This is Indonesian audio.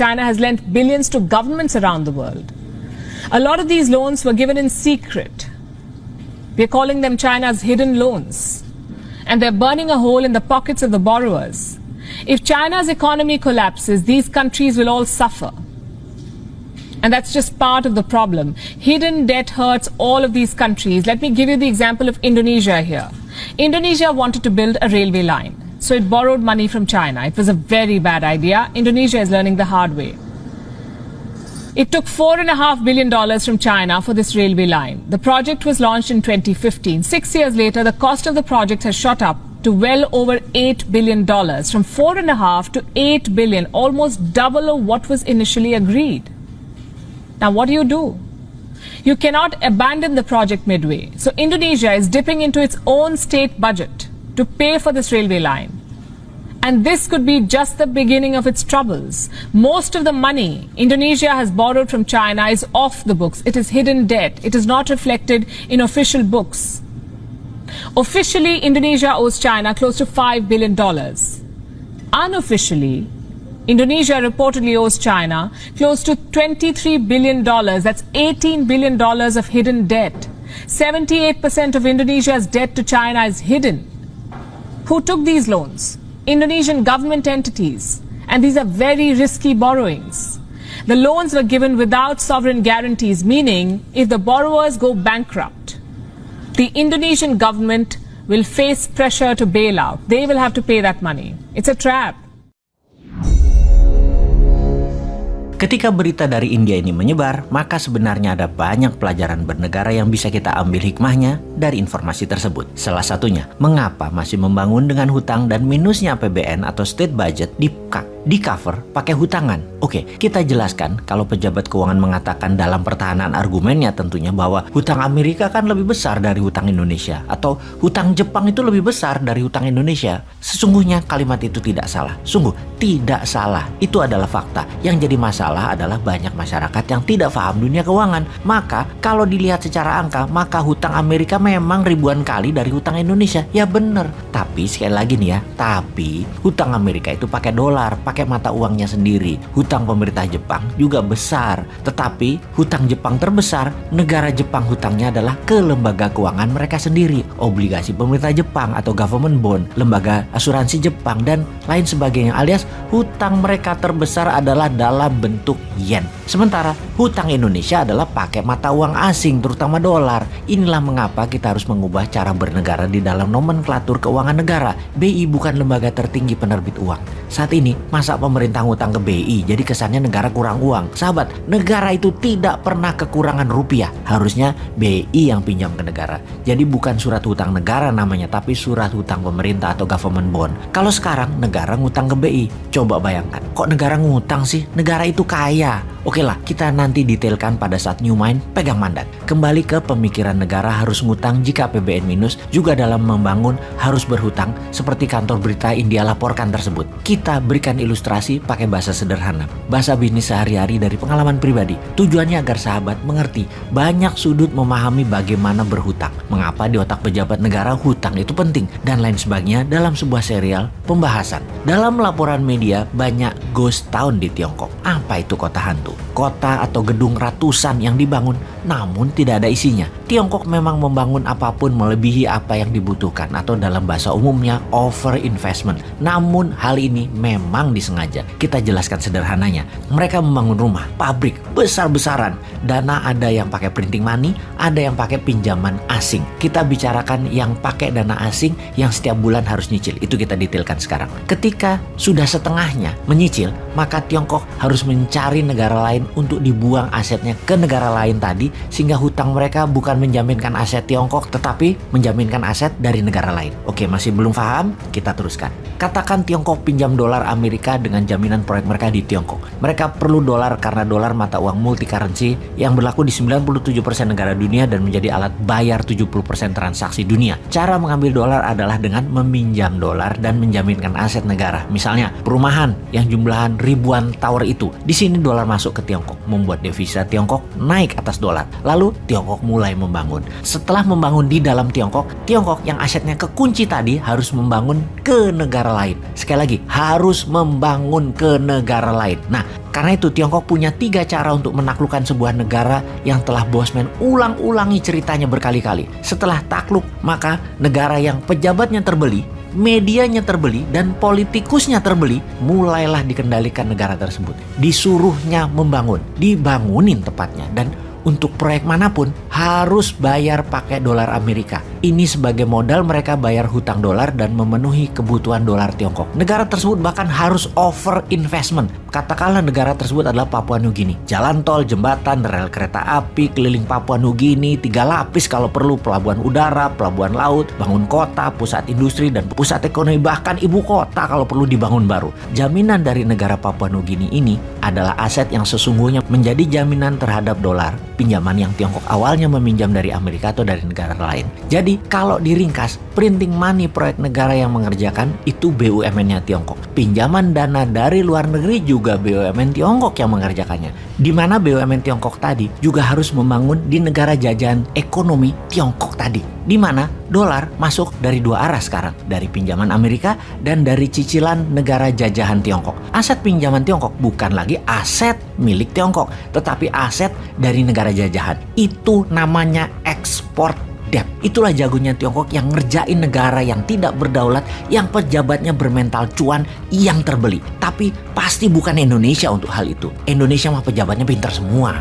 China has lent billions to governments around the world. A lot of these loans were given in secret. We're calling them China's hidden loans. And they're burning a hole in the pockets of the borrowers. If China's economy collapses, these countries will all suffer. And that's just part of the problem. Hidden debt hurts all of these countries. Let me give you the example of Indonesia here. Indonesia wanted to build a railway line, so it borrowed money from China. It was a very bad idea. Indonesia is learning the hard way. It took $4.5 billion from China for this railway line. The project was launched in 2015. 6 years later, the cost of the project has shot up to well over $8 billion, from $4.5 to $8 billion, almost double of what was initially agreed. Now, what do? You cannot abandon the project midway. So Indonesia is dipping into its own state budget to pay for this railway line. And this could be just the beginning of its troubles. Most of the money Indonesia has borrowed from China is off the books. It is hidden debt. It is not reflected in official books. Officially, Indonesia owes China close to $5 billion. Unofficially, Indonesia reportedly owes China close to $23 billion. That's $18 billion of hidden debt. 78% of Indonesia's debt to China is hidden. Who took these loans? Indonesian government entities. And these are very risky borrowings. The loans were given without sovereign guarantees, meaning if the borrowers go bankrupt, the Indonesian government will face pressure to bail out. They will have to pay that money. It's a trap. Ketika berita dari India ini menyebar, maka sebenarnya ada banyak pelajaran bernegara yang bisa kita ambil hikmahnya dari informasi tersebut. Salah satunya, mengapa masih membangun dengan hutang dan minusnya APBN atau state budget di cover pakai hutangan. Oke, kita jelaskan kalau pejabat keuangan mengatakan dalam pertahanan argumennya tentunya bahwa hutang Amerika kan lebih besar dari hutang Indonesia, atau hutang Jepang itu lebih besar dari hutang Indonesia. Sesungguhnya kalimat itu tidak salah. Sungguh tidak salah. Itu adalah fakta. Yang jadi masalah adalah banyak masyarakat yang tidak paham dunia keuangan. Maka kalau dilihat secara angka, maka hutang Amerika memang ribuan kali dari hutang Indonesia. Ya bener. Tapi sekali lagi nih ya, tapi hutang Amerika itu pakai dolar, pakai mata uangnya sendiri. Hutang pemerintah Jepang juga besar. Tetapi hutang Jepang terbesar, negara Jepang hutangnya adalah ke lembaga keuangan mereka sendiri. Obligasi pemerintah Jepang atau government bond, lembaga asuransi Jepang, dan lain sebagainya. Alias hutang mereka terbesar adalah dalam bentuk yen. Sementara hutang Indonesia adalah pakai mata uang asing, terutama dolar. Inilah mengapa kita harus mengubah cara bernegara di dalam nomenklatur keuangan negara. BI bukan lembaga tertinggi penerbit uang. Saat ini, masa pemerintah ngutang ke BI, jadi kesannya negara kurang uang. Sahabat, negara itu tidak pernah kekurangan rupiah. Harusnya BI yang pinjam ke negara. Jadi bukan surat hutang negara namanya, tapi surat hutang pemerintah atau government bond. Kalau sekarang negara ngutang ke BI, coba bayangkan, kok negara ngutang sih? Negara itu kaya. Oke lah, kita nanti detailkan pada saat New Mind pegang mandat. Kembali ke pemikiran negara harus ngutang jika APBN minus, juga dalam membangun harus berhutang, seperti kantor berita India laporkan tersebut. Kita berikan ilustrasi pakai bahasa sederhana, bahasa bisnis sehari-hari dari pengalaman pribadi. Tujuannya agar sahabat mengerti banyak sudut memahami bagaimana berhutang, mengapa di otak pejabat negara hutang itu penting, dan lain sebagainya dalam sebuah serial pembahasan. Dalam laporan media, banyak ghost town di Tiongkok. Apa itu kota hantu? Kota atau gedung ratusan yang dibangun namun tidak ada isinya. Tiongkok memang membangun apapun melebihi apa yang dibutuhkan, atau dalam bahasa umumnya over investment. Namun hal ini memang disengaja. Kita jelaskan sederhananya. Mereka membangun rumah, pabrik besar-besaran. Dana ada yang pakai printing money, ada yang pakai pinjaman asing. Kita bicarakan yang pakai dana asing yang setiap bulan harus nyicil. Itu kita detailkan sekarang. Ketika sudah setengahnya menyicil, maka Tiongkok harus mencari negara lain untuk dibuang asetnya ke negara lain tadi, sehingga hutang mereka bukan menjaminkan aset Tiongkok tetapi menjaminkan aset dari negara lain. Oke, masih belum paham? Kita teruskan. Katakan Tiongkok pinjam dolar Amerika dengan jaminan proyek mereka di Tiongkok. Mereka perlu dolar karena dolar mata uang multi currency yang berlaku di 97% negara dunia dan menjadi alat bayar 70% transaksi dunia. Cara mengambil dolar adalah dengan meminjam dolar dan menjaminkan aset negara. Misalnya perumahan yang jumlahan ribuan tower itu. Di sini dolar masuk masuk ke Tiongkok, membuat devisa Tiongkok naik atas dolar. Lalu Tiongkok mulai membangun. Setelah membangun di dalam Tiongkok yang asetnya kekunci tadi harus membangun ke negara lain. Sekali lagi, harus membangun ke negara lain. Nah, karena itu Tiongkok punya 3 cara untuk menaklukkan sebuah negara yang telah Bosman ulang-ulangi ceritanya berkali-kali. Setelah takluk, maka negara yang pejabatnya terbeli, medianya terbeli, dan politikusnya terbeli, mulailah dikendalikan negara tersebut. Disuruhnya membangun, dibangunin tepatnya, dan untuk proyek manapun harus bayar pakai dolar Amerika. Ini sebagai modal mereka bayar hutang dolar dan memenuhi kebutuhan dolar Tiongkok. Negara tersebut bahkan harus over investment. Katakanlah negara tersebut adalah Papua Nugini. Jalan tol, jembatan, rel kereta api keliling Papua Nugini, 3 lapis kalau perlu, pelabuhan udara, pelabuhan laut, bangun kota, pusat industri, dan pusat ekonomi, bahkan ibu kota kalau perlu dibangun baru. Jaminan dari negara Papua Nugini ini adalah aset yang sesungguhnya menjadi jaminan terhadap dolar, pinjaman yang Tiongkok awalnya meminjam dari Amerika atau dari negara lain. Jadi kalau diringkas, printing money proyek negara yang mengerjakan itu BUMN-nya Tiongkok. Pinjaman dana dari luar negeri juga BUMN Tiongkok yang mengerjakannya. Di mana BUMN Tiongkok tadi juga harus membangun di negara jajahan ekonomi Tiongkok tadi. Di mana dolar masuk dari 2 arah sekarang, dari pinjaman Amerika dan dari cicilan negara jajahan Tiongkok. Aset pinjaman Tiongkok bukan lagi aset milik Tiongkok, tetapi aset dari negara jajahan. Itu namanya ekspor debt. Itulah jagonya Tiongkok yang ngerjain negara yang tidak berdaulat, yang pejabatnya bermental cuan, yang terbeli. Tapi pasti bukan Indonesia untuk hal itu. Indonesia mah pejabatnya pintar semua.